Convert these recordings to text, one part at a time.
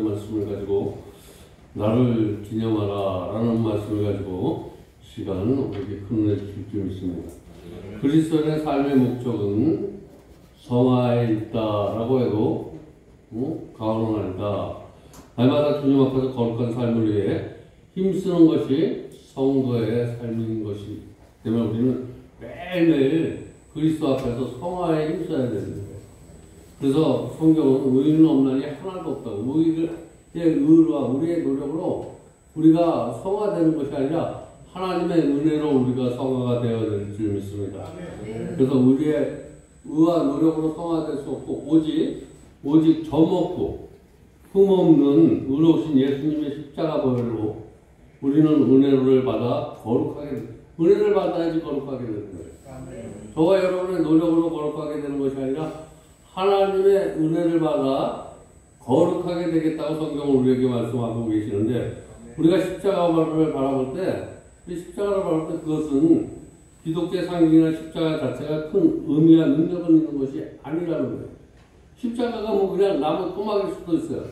말씀을 가지고 나를 기념하라 라는 말씀을 가지고 시간은 우리에게 큰 은혜 주실 줄 믿습니다. 그리스도인의 삶의 목적은 성화에 있다라고 해도 과언은 아니다. 날마다 주님 앞에서 거룩한 삶을 위해 힘쓰는 것이 성도의 삶인 것이기 때문에 우리는 매일매일 그리스도 앞에서 성화에 힘써야 되는 거예요. 그래서 성경은 의인은 없나니 하나도 없다고. 우리의 의와 우리의 노력으로 우리가 성화되는 것이 아니라 하나님의 은혜로 우리가 성화가 되어야 될 줄 믿습니다. 그래서 우리의 의와 노력으로 성화될 수 없고 오직 점없고 흠없는 의로우신 예수님의 십자가 보혈로 우리는 은혜를 받아 거룩하게, 은혜를 받아야지 거룩하게 되는 거예요. 저와 여러분의 노력으로 거룩하게 되는 것이 아니라 하나님의 은혜를 받아 거룩하게 되겠다고 성경은 우리에게 말씀하고 계시는데, 우리가 십자가를 바라볼 때, 십자가를 바라볼 때 그것은 기독교의 상징이나 십자가 자체가 큰 의미와 능력을 있는 것이 아니라는 거예요. 십자가가 뭐 그냥 나무 토막일 수도 있어요.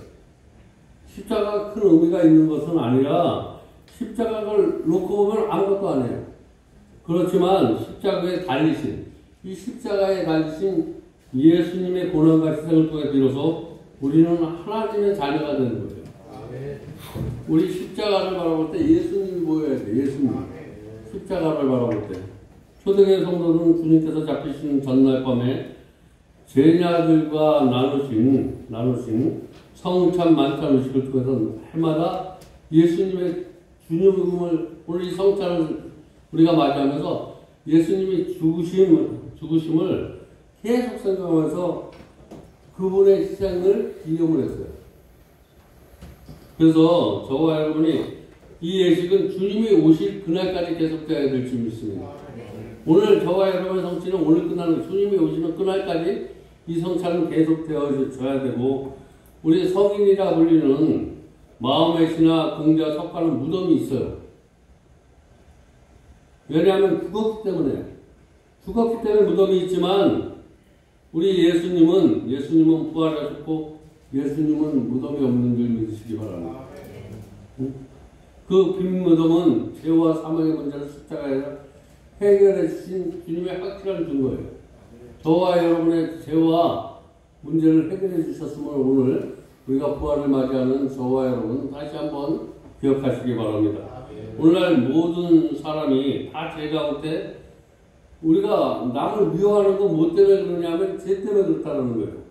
십자가가 큰 의미가 있는 것은 아니라 십자가를 놓고 보면 아무것도 아니에요. 그렇지만 십자가에 달리신, 이 십자가에 달리신 예수님의 고난과 희생을 통해 비로소 우리는 하나님의 자녀가 되는 거예요. 우리 십자가를 바라볼 때 예수님이 보여야 돼. 예수님. 십자가를 바라볼 때. 초대교회 성도는 주님께서 잡히시는 전날 밤에 제자들과 나누신 성찬 만찬 의식을 통해서 해마다 예수님의 주님을, 오늘 이 성찬을 우리가 맞이하면서 예수님이 죽으심을 계속 생각하면서 그분의 희생을 기념을 했어요. 그래서 저와 여러분이 이 예식은 주님이 오실 그날까지 계속되어야 될 줄 믿습니다. 오늘 저와 여러분의 성찬은 오늘 끝나는, 주님이 오시는 그날까지 이 성찬은 계속되어져야 되고, 우리 성인이라 불리는 마음의 신화 공자 석가는 무덤이 있어요. 왜냐하면 죽었기 때문에 무덤이 있지만, 우리 예수님은 부활하셨고 예수님은 무덤이 없는 줄 믿으시기 바랍니다. 그 빈 무덤은 죄와 사망의 문제를 십자가에서 해결해 주신 주님의 확실한 증거예요. 저와 여러분의 죄와 문제를 해결해 주셨으면 오늘 우리가 부활을 맞이하는 저와 여러분 다시 한번 기억하시기 바랍니다. 오늘날 모든 사람이 다 죄 가운데, 우리가 남을 미워하는 거 뭐 때문에 그러냐면 죄 때문에 그렇다는 거예요.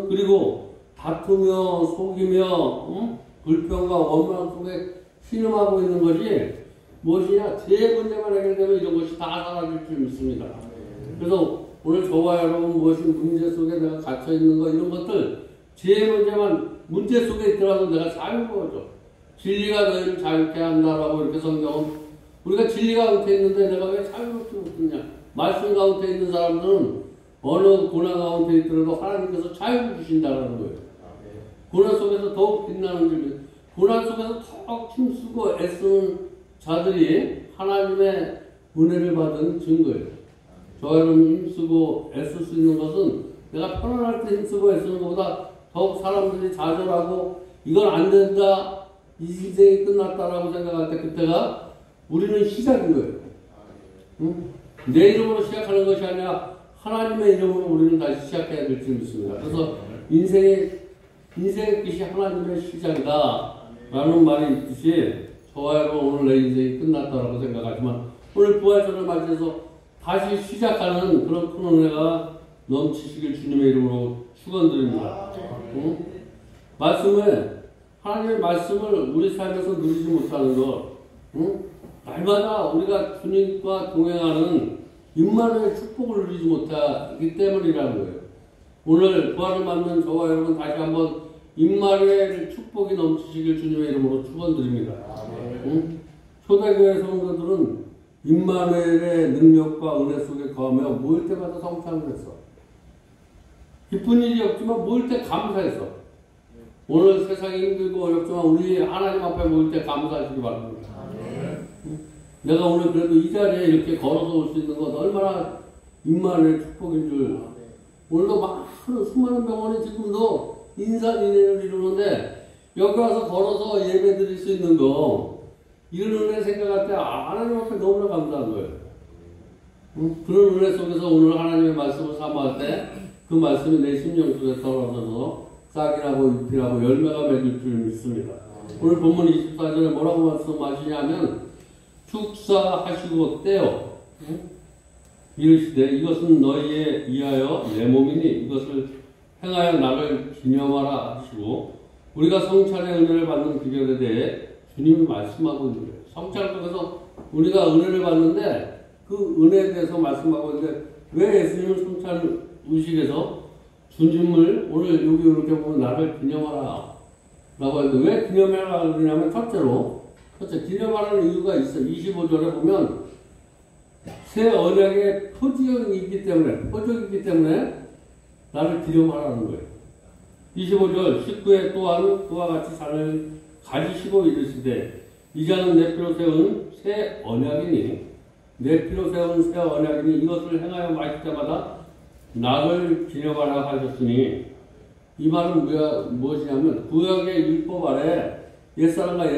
그리고 다투며 속이며 불평과 원망 속에 신음하고 있는 것이 무엇이냐? 죄 문제만 해결되면 이런 것이 다 사라질 줄 믿습니다. 그래서 오늘 저와 여러분 무엇이 문제 속에 내가 갇혀 있는 거, 이런 것들 죄 문제 속에 들어가서 내가 자유로워져. 진리가 너희를 자유케 한다라고 이렇게 성경은, 우리가 진리 가운데 있는데 내가 왜 자유롭지 못했냐? 말씀 가운데 있는 사람들은 어느 고난 가운데 있더라도 하나님께서 자유를 주신다는 거예요. 고난 속에서 더욱 빛나는 줄, 고난 속에서 더욱 힘쓰고 애쓰는 자들이 하나님의 은혜를 받은 증거예요. 저 여러분 힘쓰고 애쓸 수 있는 것은, 내가 편안할 때 힘쓰고 애쓰는 것보다 더욱 사람들이 좌절하고 이건 안 된다, 이 인생이 끝났다라고 생각할 때 그때가 우리는 시작인 거예요. 내 이름으로 시작하는 것이 아니라 하나님의 이름으로 우리는 다시 시작해야 될 줄 믿습니다. 그래서 인생의 끝이 하나님의 시작이다 라는 말이 있듯이, 저와 여러분 오늘 내 인생이 끝났다라고 생각하지만 오늘 부활절을 맞이해서 다시 시작하는 그런 큰 은혜가 넘치시길 주님의 이름으로 축원드립니다. 하나님의 말씀을 우리 삶에서 누리지 못하는 것, 날마다 우리가 주님과 동행하는 임마누엘 축복을 누리지 못하기 때문이라는 거예요. 오늘 부활을 맞는 저와 여러분 다시 한번 임마누엘 축복이 넘치시길 주님의 이름으로 축원드립니다. 초대교회 성도들은 임마누엘의 능력과 은혜 속에 거하며 모일 때마다 성찬을 했어. 기쁜 일이 없지만 모일 때 감사했어. 오늘 세상이 힘들고 어렵지만 우리 하나님 앞에 모일 때 감사하시기 바랍니다. 내가 오늘 그래도 이 자리에 이렇게 걸어서 올 수 있는 것 얼마나 임마누엘 축복인 줄. 오늘도 많은 수많은 병원이 지금도 인산인해를 이루는데 여기 와서 걸어서 예배 드릴 수 있는 거 이런 은혜 생각할 때 하나님 앞에 너무나 감사한 거예요. 그런 은혜 속에서 오늘 하나님의 말씀을 사모할 때 그 말씀이 내 심령 속에 떨어져서 싹이 나고 잎이 나고 열매가 맺을 줄 믿습니다. 오늘 본문 24절에 뭐라고 말씀하시냐면 축사하시고 떼어 이르시되 이것은 너희에 의하여 내 몸이니 이것을 행하여 나를 기념하라 하시고 우리가 성찬의 은혜를 받는 비결에 대해 주님이 말씀하고 있는 거예요. 성찬을 통해서 우리가 은혜를 받는데 그 은혜에 대해서 말씀하고 있는데 왜 예수님은 성찬 의식에서 주님을 오늘 여기 이렇게 보면 나를 기념하라 라고 하는데 왜 기념하라 그러냐면 첫째 기념하라는 이유가 있어. 25절에 보면 새 언약의 표적이 있기 때문에 나를 기념하라는 거예요. 25절 19에 또한 그와 같이 잔을 가지시고 이르시되 이자는 내 피로 세운 새 언약이니 이것을 행하여 마실 때마다 나를 기념하라 하셨으니 이 말은 무엇이냐면 구약의 율법 아래 옛사람이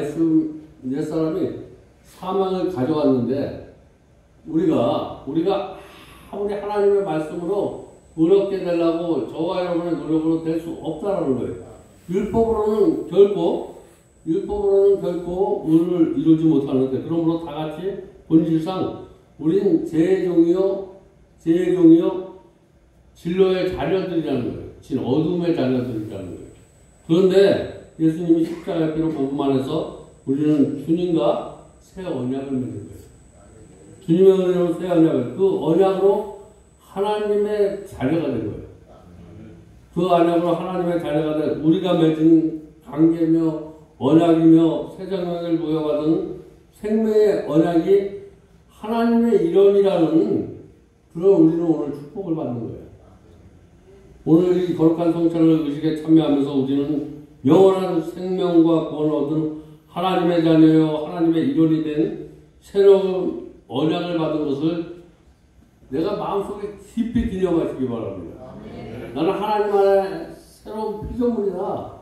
사망을 가져왔는데 우리가 아무리 하나님의 말씀으로 의롭게 되려고 저와 여러분의 노력으로 될 수 없다라는 거예요. 율법으로는 결코 의를 이루지 못하는데 그러므로 다 같이 본질상 우린 죄의 종이요 진로의 자녀들이라는 거예요. 어둠의 자녀들이라는 거예요. 그런데 예수님이 십자가의 피로 복음만해서 우리는 주님과 새 언약을 맺는 거예요. 주님의 은혜로 새 언약을 그 언약으로 하나님의 자녀가 된 거예요. 그 언약으로 하나님의 자녀가 된 우리가 맺은 관계며 언약이며 새 생명을 부여받은 생명의 언약이 하나님의 일원이라는 그런 우리는 오늘 축복을 받는 거예요. 오늘 이 거룩한 성찬을 의식에 참여하면서 우리는 영원한 생명과 구원을 얻은 하나님의 자녀요 하나님의 일원이 된 새로운 언약을 받은 것을 내가 마음속에 깊이 기념하시기 바랍니다. 나는 하나님 안에 새로운 피조물이다.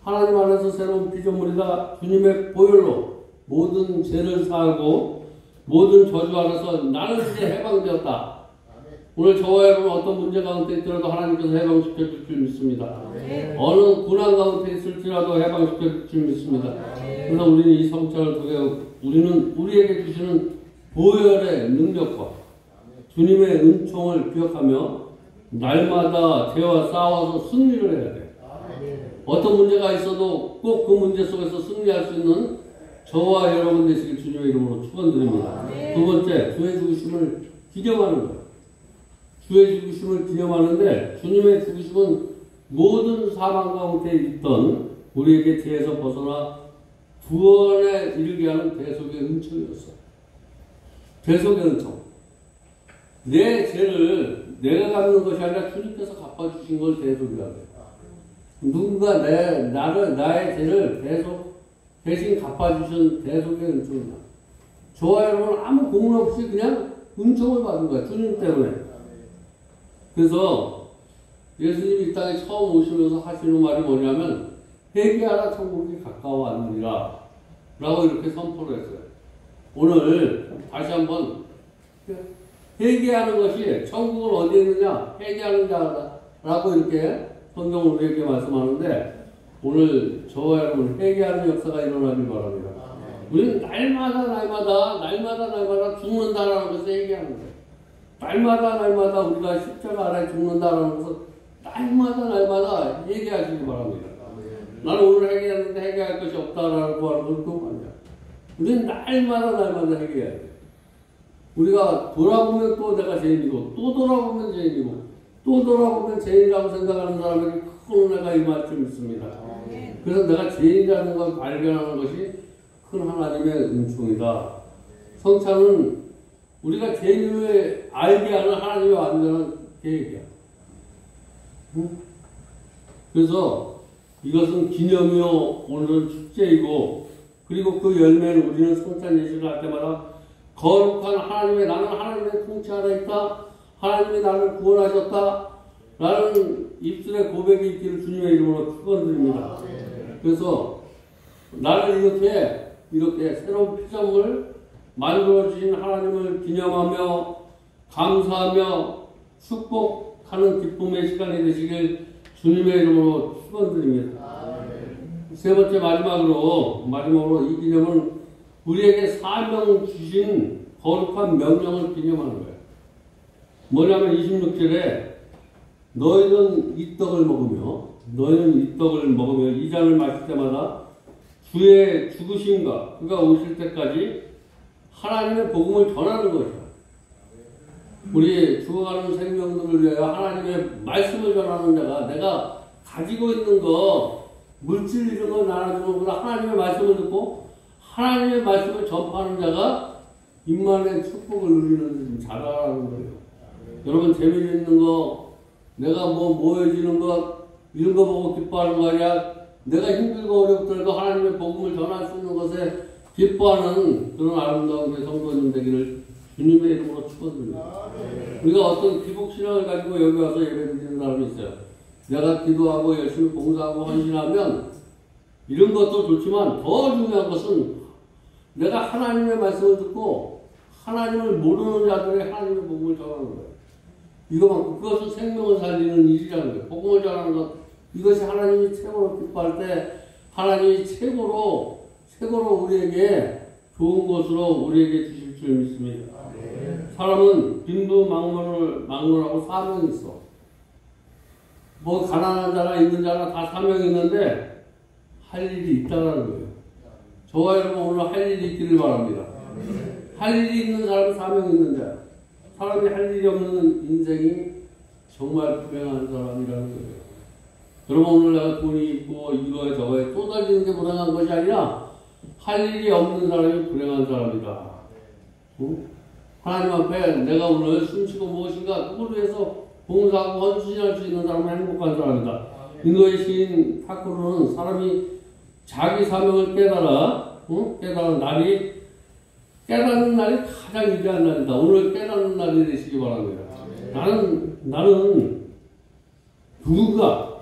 하나님 안에서 새로운 피조물이다. 주님의 보혈로 모든 죄를 사하고 모든 저주 안에서 나는 이제 해방되었다. 오늘 저와 여러분 어떤 문제 가운데 있더라도 하나님께서 해방시켜 줄 줄 믿습니다. 어느 고난 가운데 있을지라도 해방시켜 줄 줄 믿습니다. 그래서 우리는 이 성찬을 통해 우리는 우리에게 주시는 보혈의 능력과 주님의 은총을 기억하며 날마다 죄와 싸워서 승리를 해야 돼. 어떤 문제가 있어도 꼭 그 문제 속에서 승리할 수 있는 저와 여러분 되시길 주님의 이름으로 축원드립니다. 두 번째, 주의 죽으심을 기념하는 거예요. 주의 죽으심을 기념하는데 주님의 죽으심은 모든 사망 가운데 있던 우리에게 죄에서 벗어나 구원에 이르게 하는 대속의 은총이었어. 대속의 은총. 내 죄를 내가 갚는 것이 아니라 주님께서 갚아주신 걸 대속이라고 해요. 누군가 나의 죄를 대신 갚아주신 대속의 은총이다. 저와 여러분은 아무 공로 없이 그냥 은총을 받은 거야. 주님 때문에. 그래서 예수님이 이 땅에 처음 오시면서 하시는 말이 뭐냐면 회개하라 천국이 가까워왔느니라 라고 이렇게 선포를 했어요. 오늘 다시 한번 회개하는 것이 천국은 어디에 있느냐? 회개하는 자라고 이렇게 성경은 우리에게 말씀하는데 오늘 저와 여러분 회개하는 역사가 일어나길 바랍니다. 우리는 날마다 죽는다라는 것을 회개하는 거예요. 날마다 우리가 십자가 아래 죽는다라는 것을 날마다 회개하시기 바랍니다. 나는 오늘 회개했는데 회개할 것이 없다라고 하는 건 그거 아니야. 우리는 날마다 회개해야 돼. 우리가 돌아보면 또 내가 죄인이고 또 돌아보면 죄인이고 또 돌아보면 죄인이라고 생각하는 사람에게 큰 은혜가 임할 줄 믿습니다. 그래서 내가 죄인이라는 걸 발견하는 것이 큰 하나님의 은총이다. 성찬은 우리가 죄인을 알게 하는 하나님의 완전한 계획이야. 그래서 이것은 기념이요 오늘은 축제이고 그리고 그 열매는 우리는 성찬 예식을 할 때마다 거룩한 나는 하나님의 통치 아래 있다. 하나님이 나를 구원하셨다. 나는 입술에 고백이 있기를 주님의 이름으로 축원드립니다. 그래서 나를 이렇게 새로운 피조물 만들어주신 하나님을 기념하며 감사하며 축복하는 기쁨의 시간이 되시길 주님의 이름으로 축원드립니다. 세 번째 마지막으로 이 기념은 우리에게 사명 주신 거룩한 명령을 기념하는 거예요. 뭐냐면 26절에 너희는 이 떡을 먹으며 이 잔을 마실 때마다 주의 죽으심과 그가 오실 때까지 하나님의 복음을 전하는 것이야. 우리 죽어가는 생명들을 위하여 하나님의 말씀을 전하는 자가 내가 가지고 있는 거 물질 이런 거 나눠주는 것보다 하나님의 말씀을 듣고 하나님의 말씀을 전파하는 자가 임마누엘 축복을 누리는 자라는 거예요. 여러분 재미있는 거 내가 모여지는 것 이런 거 보고 기뻐하는 거 아니야. 내가 힘들고 어렵더라도 하나님의 복음을 전할 수 있는 것에 기뻐하는 그런 아름다운 성도님 되기를 주님의 이름으로 축원드립니다. 우리가 어떤 기복신앙을 가지고 여기 와서 예배드리는 사람이 있어요. 내가 기도하고 열심히 봉사하고 헌신하면 이런 것도 좋지만 더 중요한 것은 내가 하나님의 말씀을 듣고 하나님을 모르는 자들의 하나님의 복음을 전하는 거예요. 그것은 생명을 살리는 일이라는 거예요. 복음을 전하는 것, 이것이 하나님이 최고로 기뻐할 때 하나님이 최고로 우리에게 좋은 것으로 우리에게 주실 줄 믿습니다. 사람은 빈부막론하고 사명이 있어. 가난한 자나 있는 자나 다 사명이 있는데 할 일이 있다는 거예요. 저와 여러분 오늘 할 일이 있기를 바랍니다. 할 일이 있는 사람은 사명이 있는 자야. 사람이 할 일이 없는 인생이 정말 불행한 사람이라는 거예요. 여러분 오늘 내가 돈이 있고 이거에 저거에 쏟아지는 게 불행한 것이 아니라 할 일이 없는 사람이 불행한 사람이다. 응? 하나님 앞에 내가 오늘 숨쉬고 무엇인가 그걸 위해서 봉사하고 헌신할 수 있는 사람은 행복한 사람이다. 인도의 시인 타쿠르는 사람이 자기 사명을 깨달은 날이 가장 위대한 날이다. 오늘 깨닫는 날이 되시기 바랍니다. 나는 누군가,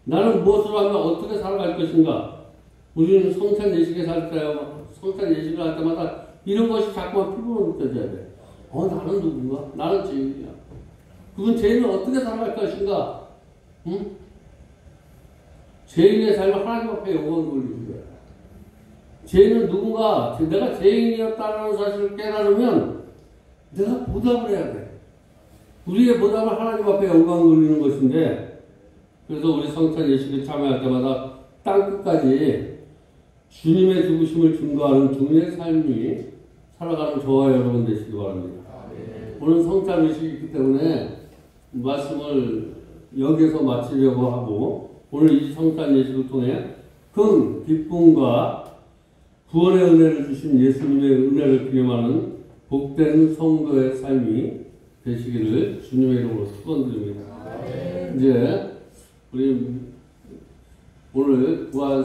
나는 무엇을 하면 어떻게 살아갈 것인가. 우리는 성찬 예식에 성찬 예식을 할 때마다 이런 것이 자꾸만 피부로 느껴져야 돼. 나는 누군가? 나는 죄인이야. 그건 죄인은 어떻게 살아갈 것인가? 응? 죄인의 삶을 하나님 앞에 영광을 돌리는 거야. 죄인은 누군가, 내가 죄인이었다는 사실을 깨달으면 내가 보답을 해야 돼. 우리의 보답은 하나님 앞에 영광을 돌리는 것인데, 그래서 우리 성찬 예식에 참여할 때마다 땅끝까지 주님의 죽으심을 증거하는 주님의 삶이 살아가는 저와 여러분 되시기 바랍니다. 오늘 성찬 예식이 있기 때문에 말씀을 여기서 마치려고 하고, 오늘 이 성찬 예식을 통해 큰 기쁨과 구원의 은혜를 주신 예수님의 은혜를 기념하는 복된 성도의 삶이 되시기를 주님의 이름으로 축원드립니다. 이제 우리 오늘 부활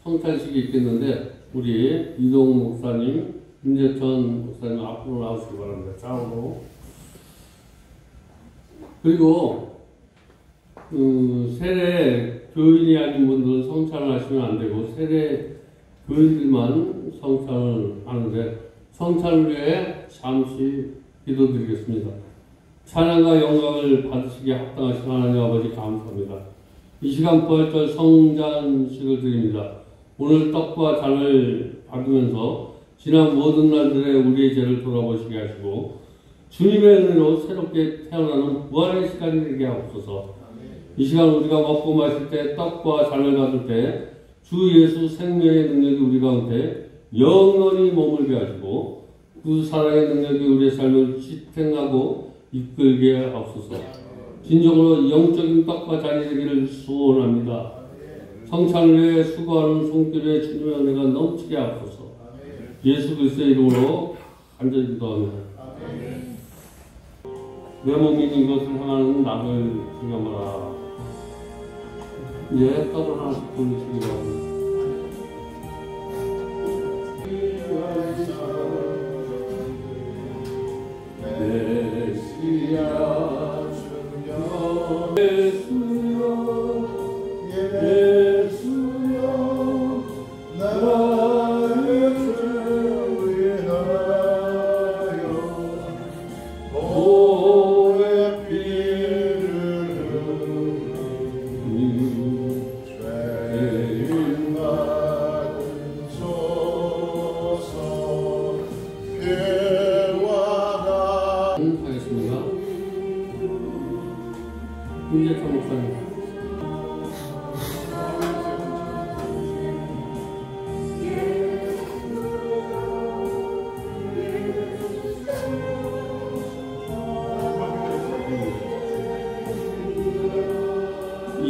성찬식이 있겠는데 우리 이동 목사님, 임재천 목사님 앞으로 나오시기 바랍니다. 좌우로. 그리고 세례 교인이 아닌 분들은 성찬을 하시면 안 되고 세례 교인들만 성찬을 하는데 성찬을 위해 잠시 기도드리겠습니다. 찬양과 영광을 받으시기에 합당하신 하나님 아버지 감사합니다. 이 시간 부활절 성찬식을 드립니다. 오늘 떡과 잔을 받으면서 지난 모든 날들의 우리의 죄를 돌아보시게 하시고 주님의 은혜로 새롭게 태어나는 부활의 시간이 되게 하옵소서. 이 시간 우리가 먹고 마실 때 떡과 잔을 받을 때 주 예수 생명의 능력이 우리 가운데 영원히 머물게 하시고 그 사랑의 능력이 우리의 삶을 지탱하고 이끌게 하옵소서. 진정으로 영적인 떡과 잔이 되기를 소원합니다. 성찬을 위해 수고하는 손길에 주님의 은혜가 넘치게 하옵소서. 예수 그리스도의 이름으로 간절히 기도합니다. 내 몸인 이것을 향하는 나를 기념하라. 이제 떡을 하나씩 돌리시기 바랍니다. 메시아 주여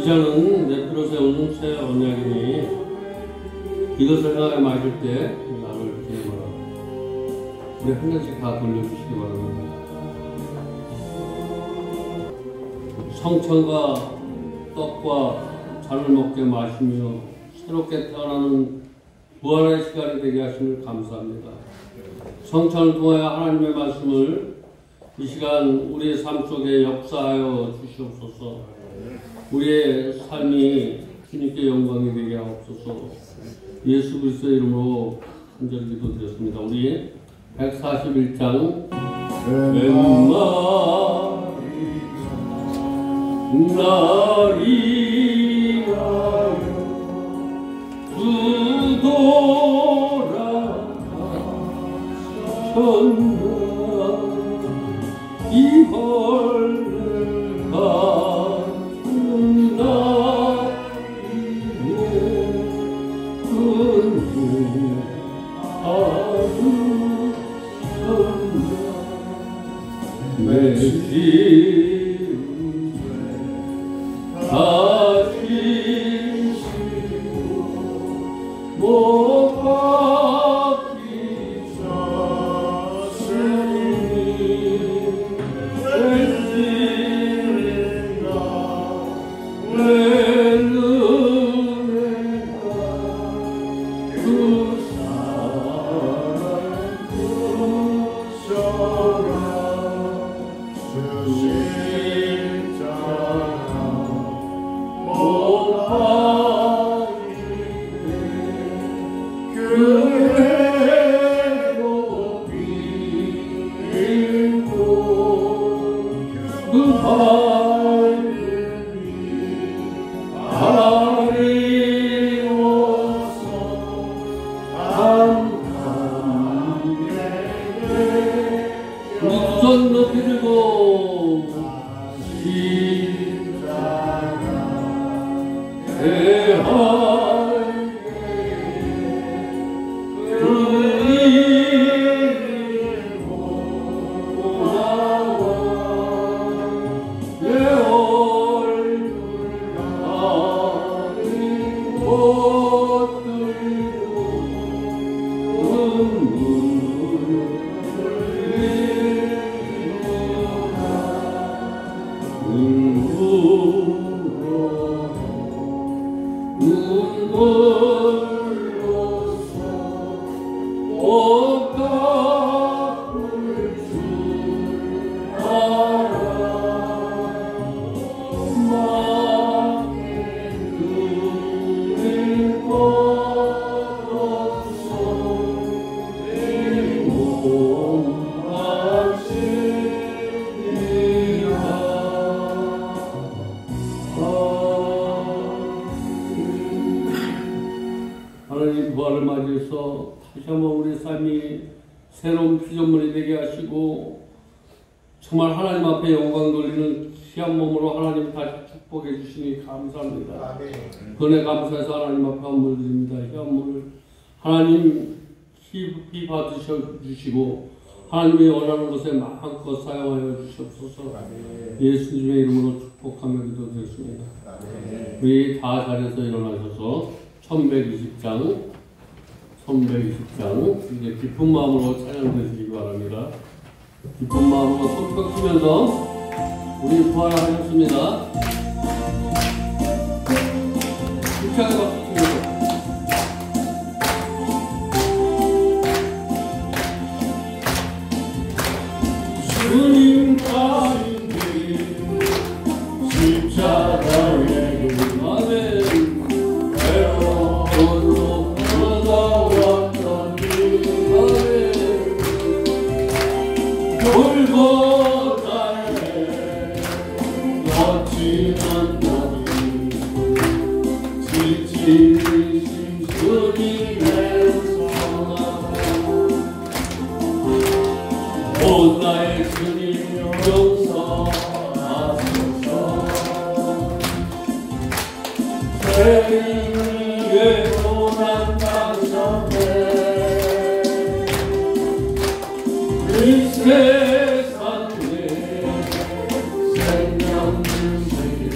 이자는 내 피로 세우는 새 언약이니 이것을 행하여 마실 때 나를 기념하라. 우리 한 잔씩 다 돌려주시기 바랍니다. 성천과 떡과 잔을 먹게 마시며 새롭게 태어나는 부활의 시간이 되게 하심을 감사합니다. 성천을 통하여 하나님의 말씀을 이 시간 우리의 삶 속에 역사하여 주시옵소서. 우리의 삶이 주님께 영광이 되게 하옵소서. 예수 그리스도의 이름으로 간절히 기도드렸습니다. 우리 141장 나리 돌아가셨나 이벌레 같은 나이에 은혜하셨나 메시를 다시시고 못 하나님 부활을 맞이해서 다시 한번 우리 삶이 새로운 피조물이 되게 하시고 정말 하나님 앞에 영광 돌리는 귀한 몸으로 하나님 다시 축복해 주시니 감사합니다. 은혜 감사해서 하나님 앞에 헌물 드립니다. 이 헌물을 하나님 깊이 받으셔 주시고 하나님이 원하는 곳에 마음껏 사용하여 주시옵소서. 예수님의 이름으로 축복하며 기도드렸습니다. 우리 다 자리에서 일어나셔서 1120장 이제 기쁜 마음으로 찬양 드리시기 바랍니다. 기쁜 마음으로 손뼉 치면서 우리 부활하셨습니다. 힘차게 박수 치면서 주님 가신 길 십자가에 나의 주님 용서하소서. 죄인 위에 고난 당하셨네. 이 세상에 생명 주시니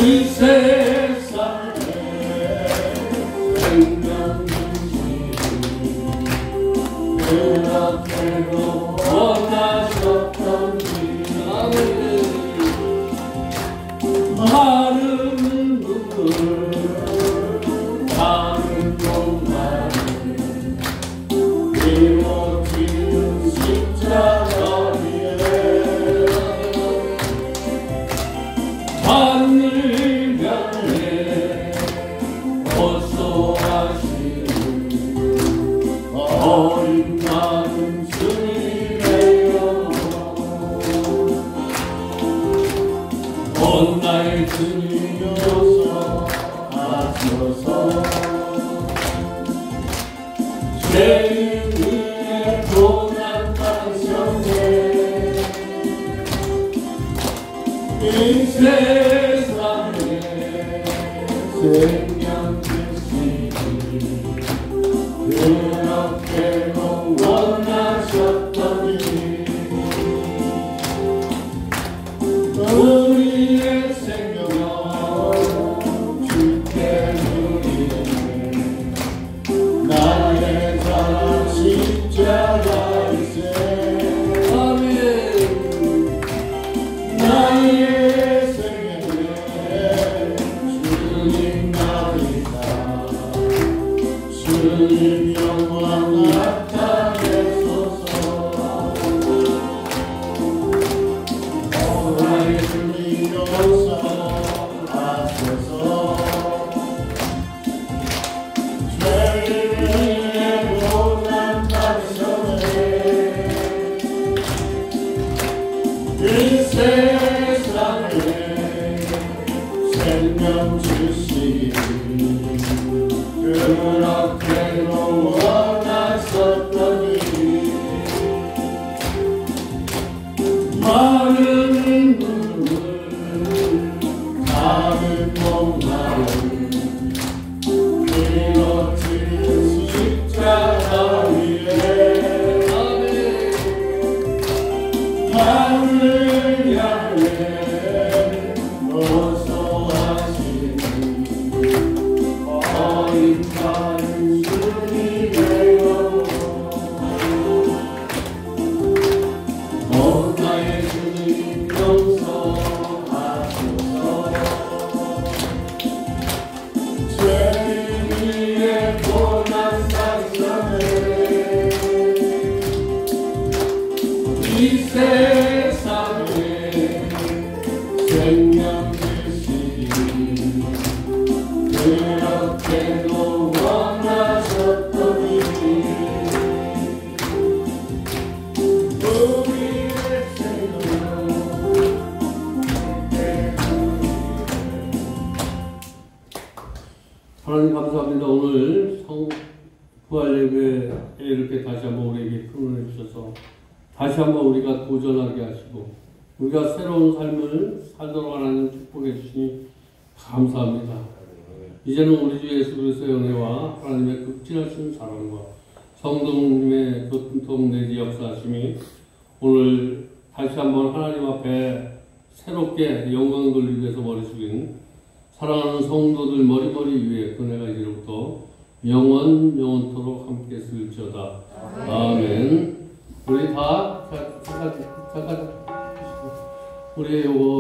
이 세상에 생명 그렇게도 원하셨던지 마른 눈물 마른 몸만 이루어진 십자가 위에 하늘 향해 호소하시는 어린 마음 주님의 영혼 온 나의 주님이어서 하셔서 죄인 위에 고난 당셨네 이 세상에 생명 주시니 그렇게도 원하셨더니 우리의 생명 주께 드리네 나의 자랑 십자가이세 아멘 나의 생명에 주님 나리다 주님 영광 나타내소서 나의 주님 용서하소서 죄인 위에 고난 받으셨네 이 세상에 생명 주시니 그렇게도 원하셨더니 마른 눈물 마른 몸만 이루어진 십자가 위에 하늘 향해 호소하시는 어린 마음 주님의 영혼 온 나의 주님 용서하소서 죄인 위에 고난 당셨네 이 세상에 생명 주시니 그렇게도 원하셨더니 우리의 생명 하나님 감사합니다. 오늘 부활 예배에 이렇게 다시 한번 우리에게 큰 은혜 주셔서 다시 한번 우리가 도전하게 하시고 우리가 새로운 삶을 살도록 하나님 축복해 주시니 감사합니다. 이제는 우리 주 예수 그리스도의 은혜와 하나님의 극진하신 사랑과 성령님의 교통 내지 역사하심이 오늘 다시 한번 하나님 앞에 새롭게 영광 돌리기 위해서 머리 숙인 사랑하는 성도들 머리머리 위에 그네가 이제부터 영원토록 함께 있을지어다. 아멘. 우리 다 잠깐 우리 요거